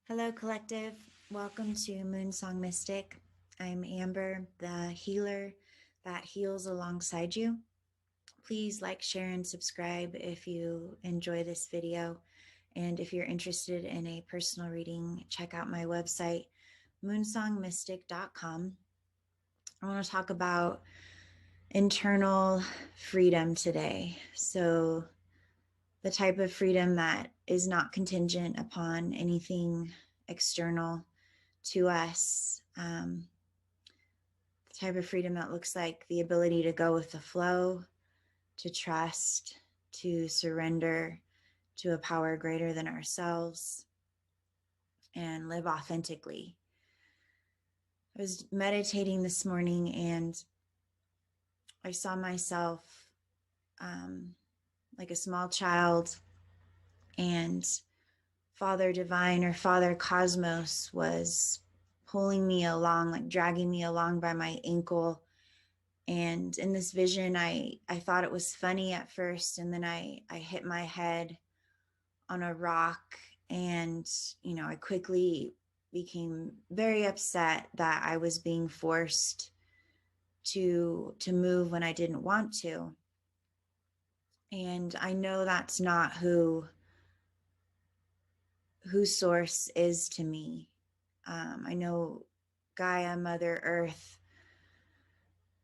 Hello, Collective. Welcome to Moonsong Mystic. I'm Amber, the healer that heals alongside you. Please like, share, and subscribe if you enjoy this video. And if you're interested in a personal reading, check out my website, moonsongmystic.com. I want to talk about internal freedom today. So, the type of freedom that is not contingent upon anything external to us, the type of freedom that looks like the ability to go with the flow, to trust, to surrender to a power greater than ourselves, and live authentically. I was meditating this morning and I saw myself like a small child, and Father Divine or Father Cosmos was pulling me along, like dragging me along by my ankle. And in this vision, I thought it was funny at first. And then I hit my head on a rock. And, I quickly became very upset that I was being forced to move when I didn't want to. And I know that's not who Source is to me. I know Gaia, Mother Earth,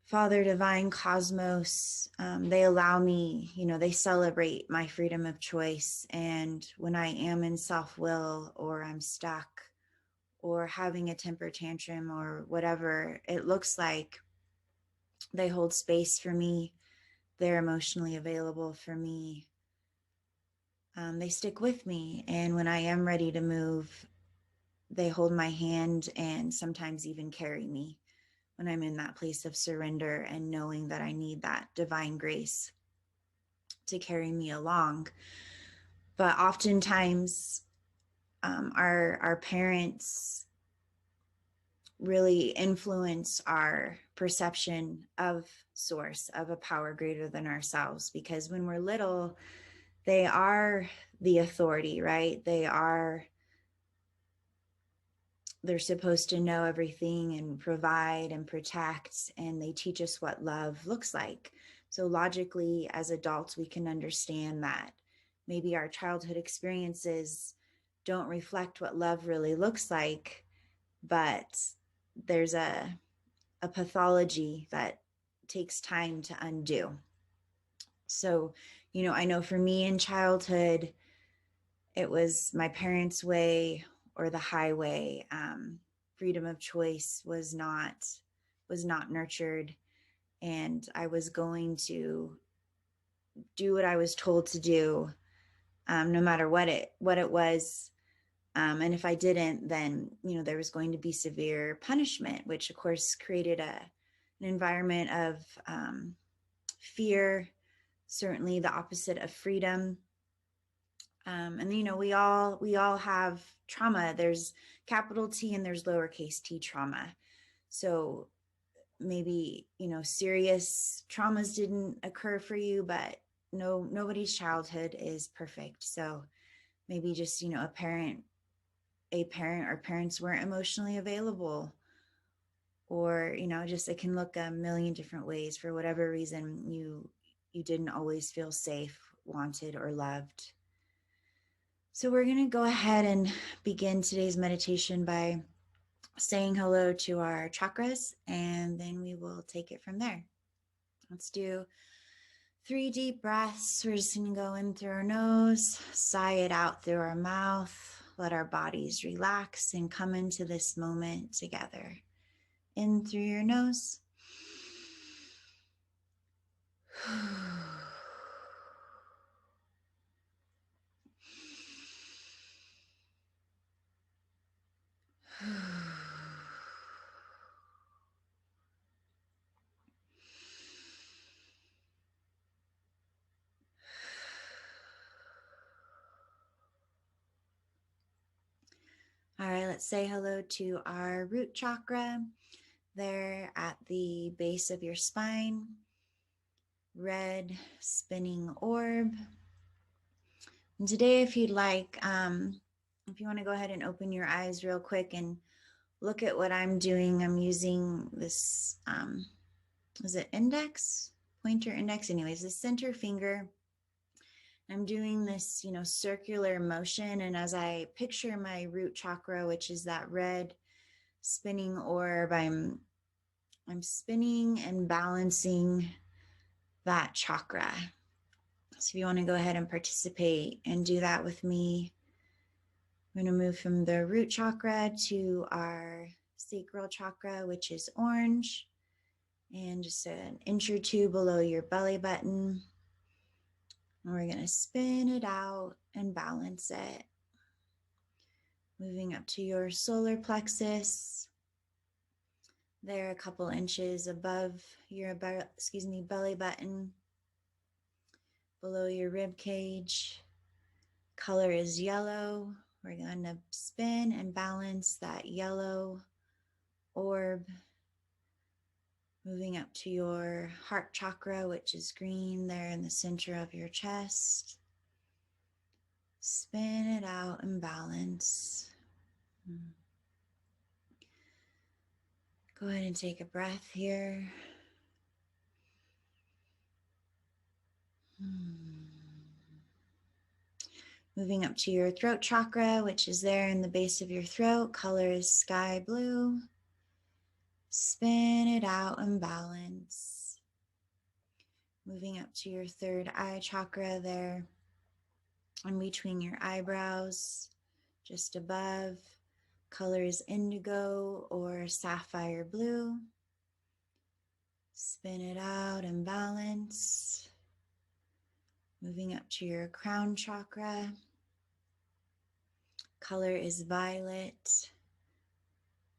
Father Divine, Cosmos, they allow me, they celebrate my freedom of choice. And when I am in self will, or I'm stuck, or having a temper tantrum, or whatever it looks like, they hold space for me. They're emotionally available for me. They stick with me. And when I am ready to move, they hold my hand and sometimes even carry me when I'm in that place of surrender and knowing that I need that divine grace to carry me along. But oftentimes, our parents really influence our perception of source, of a power greater than ourselves, because when we're little, they are the authority, right? They're supposed to know everything and provide and protect, and they teach us what love looks like. So logically, as adults, we can understand that maybe our childhood experiences don't reflect what love really looks like, but there's a pathology that takes time to undo. So, I know for me in childhood, it was my parents' way or the highway. Freedom of choice was not nurtured, and I was going to do what I was told to do, no matter what it was. And if I didn't, then there was going to be severe punishment, which of course created an environment of fear, certainly the opposite of freedom. And we all have trauma. There's capital T and there's lowercase t trauma. So maybe serious traumas didn't occur for you, but nobody's childhood is perfect. So maybe just a parent or parents weren't emotionally available, or just it can look a million different ways. For whatever reason, you didn't always feel safe, wanted, or loved. So we're going to go ahead and begin today's meditation by saying hello to our chakras, and then we will take it from there. Let's do 3 deep breaths. We're just going to go in through our nose, sigh it out through our mouth, let our bodies relax and come into this moment together. In through your nose. All right, let's say hello to our root chakra. There at the base of your spine, red spinning orb. And today, if you'd like, If you want to go ahead and open your eyes real quick and look at what I'm doing, I'm using this, is it index? Pointer index? Anyways, the center finger. I'm doing this, circular motion. And as I picture my root chakra, which is that red spinning orb, I'm spinning and balancing that chakra. So if you want to go ahead and participate and do that with me, we're going to move from the root chakra to our sacral chakra, which is orange, and just an inch or two below your belly button. And we're going to spin it out and balance it. Moving up to your solar plexus. There, a couple inches above your belly button, below your rib cage. Color is yellow. We're going to spin and balance that yellow orb. Moving up to your heart chakra, which is green there in the center of your chest. Spin it out and balance. Go ahead and take a breath here. Moving up to your throat chakra, which is there in the base of your throat. Color is sky blue. Spin it out and balance. Moving up to your third eye chakra there, in between your eyebrows, just above. Color is indigo or sapphire blue. Spin it out and balance. Moving up to your crown chakra. Color is violet.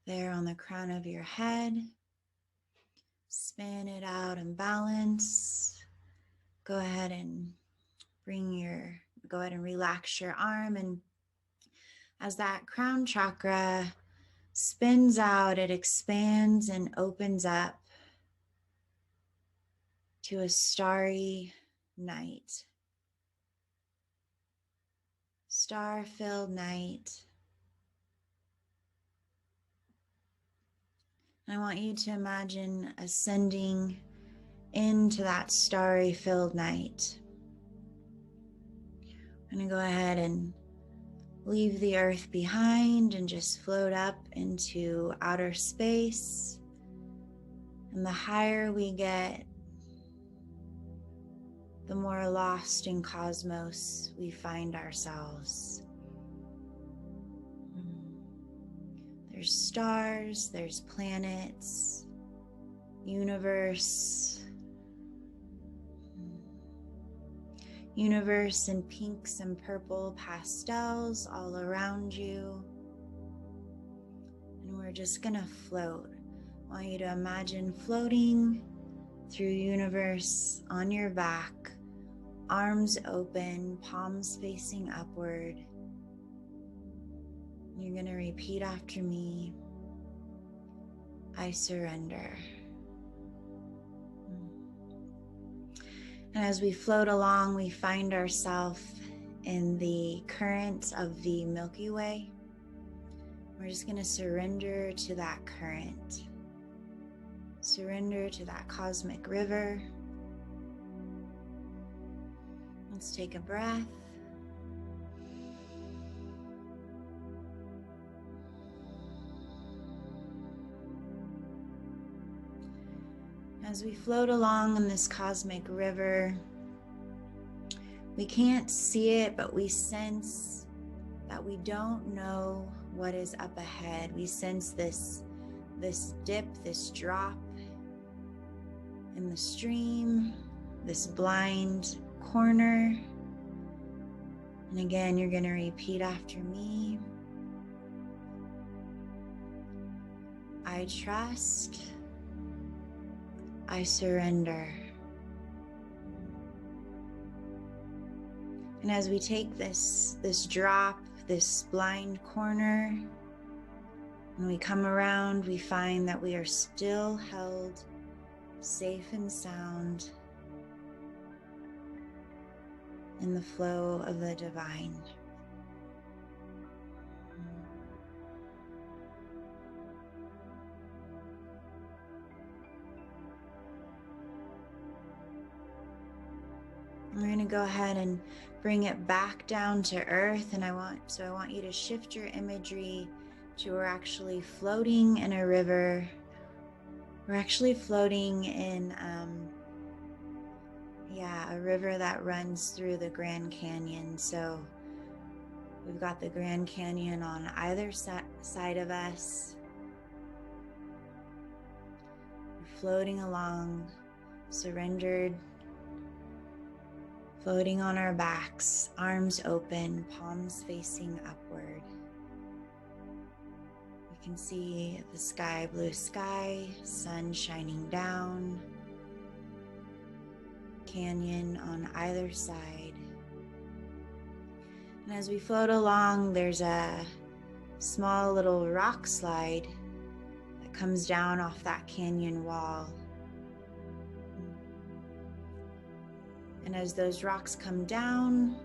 There on the crown of your head. Spin it out and balance. Go ahead and relax your arm, and as that crown chakra spins out, it expands and opens up to a starry night. Star-filled night. I want you to imagine ascending into that starry-filled night. I'm going to go ahead and leave the earth behind and just float up into outer space. And the higher we get, the more lost in cosmos we find ourselves. There's stars, there's planets, universe in pinks and purple pastels all around you. And we're just gonna float. I want you to imagine floating through universe on your back, arms open, palms facing upward. You're gonna repeat after me. I surrender. And as we float along, we find ourselves in the current of the Milky Way. We're just gonna surrender to that current. Surrender to that cosmic river. Let's take a breath. As we float along in this cosmic river, we can't see it, but we sense that we don't know what is up ahead. We sense this dip, this drop in the stream, this blind corner. And again, you're going to repeat after me. I trust. I surrender. And as we take this drop, this blind corner, and we come around, we find that we are still held safe and sound in the flow of the divine. go ahead and bring it back down to earth. And I want you to shift your imagery to we're actually floating in a river. We're actually floating in, a river that runs through the Grand Canyon. So we've got the Grand Canyon on either side of us. We're floating along, surrendered, floating on our backs, arms open, palms facing upward. You can see the sky, blue sky, sun shining down, canyon on either side. And as we float along, there's a small little rock slide that comes down off that canyon wall. And as those rocks come down,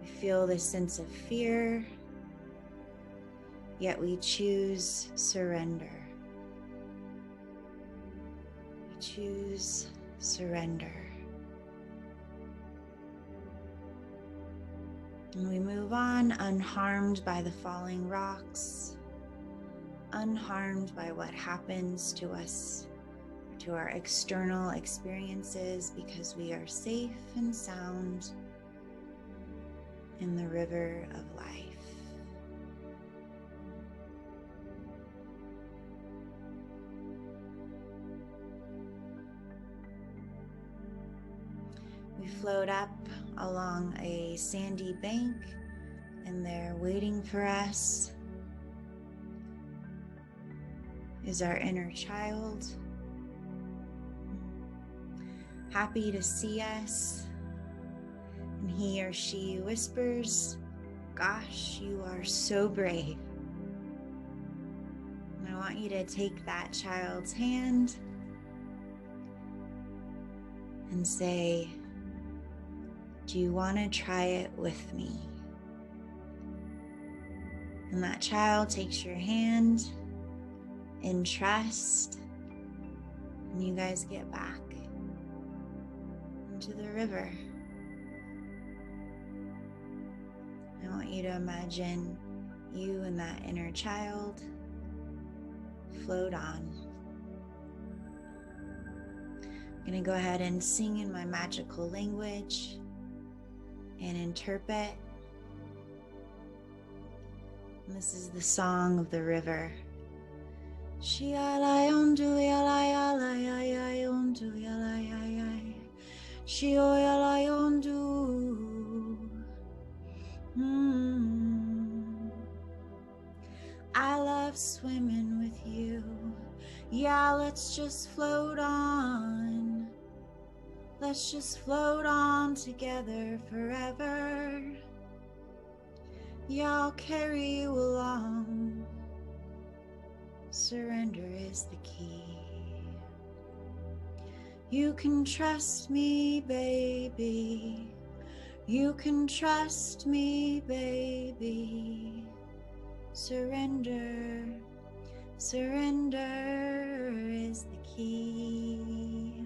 we feel this sense of fear, yet we choose surrender. We choose surrender. And we move on unharmed by the falling rocks, unharmed by what happens to us, to our external experiences, because we are safe and sound in the river of life. We float up along a sandy bank, and there waiting for us is our inner child, happy to see us, and he or she whispers, "Gosh, you are so brave." And I want you to take that child's hand and say, "Do you want to try it with me?" And that child takes your hand in trust, and you guys get back into the river. I want you to imagine you and that inner child float on. I'm going to go ahead and sing in my magical language and interpret. And this is the song of the river. Shialayondu yalayondu yalayay. Shioyalayondu. I love swimming with you. Yeah, let's just float on. Let's just float on together forever. Yeah, I'll carry you along. Surrender is the key. You can trust me, baby. You can trust me, baby. Surrender, surrender is the key.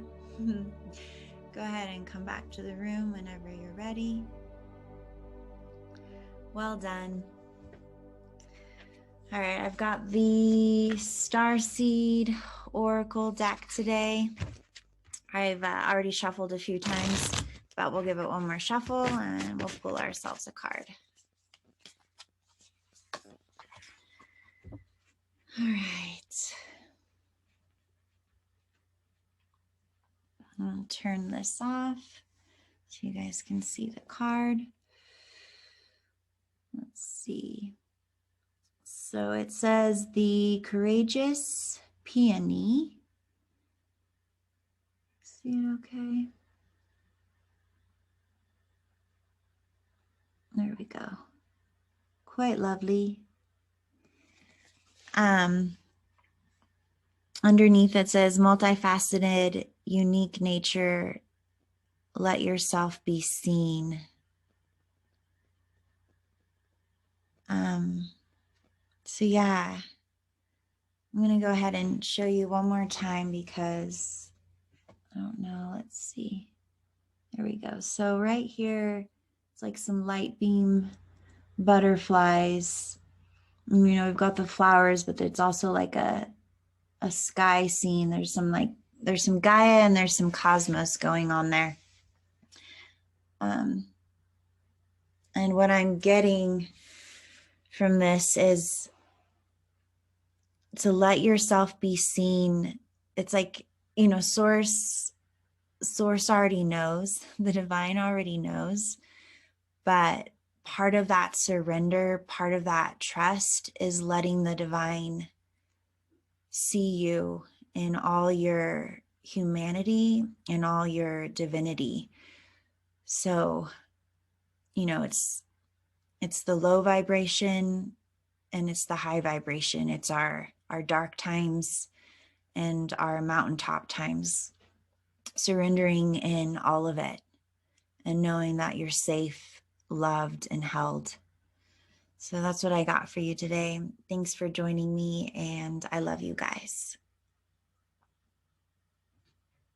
Go ahead and come back to the room whenever you're ready. Well done. All right, I've got the Starseed Oracle deck today. I've already shuffled a few times, but we'll give it one more shuffle and we'll pull ourselves a card. All right. I'll turn this off so you guys can see the card. Let's see. So it says the courageous peony. See it okay? There we go. Quite lovely. Underneath it says multifaceted, unique nature. Let yourself be seen. So yeah, I'm going to go ahead and show you one more time because I don't know. Let's see. There we go. So right here, it's like some light beam butterflies. You know, we've got the flowers, but it's also like a sky scene. There's some Gaia and there's some cosmos going on there. Um, and what I'm getting from this is to let yourself be seen. It's like, you know, source already knows, the divine already knows, but part of that surrender, part of that trust is letting the divine see you in all your humanity and all your divinity. So, you know, it's the low vibration and it's the high vibration. It's our dark times and our mountaintop times, surrendering in all of it and knowing that you're safe, loved, and held. So that's what I got for you today. Thanks for joining me, and I love you guys.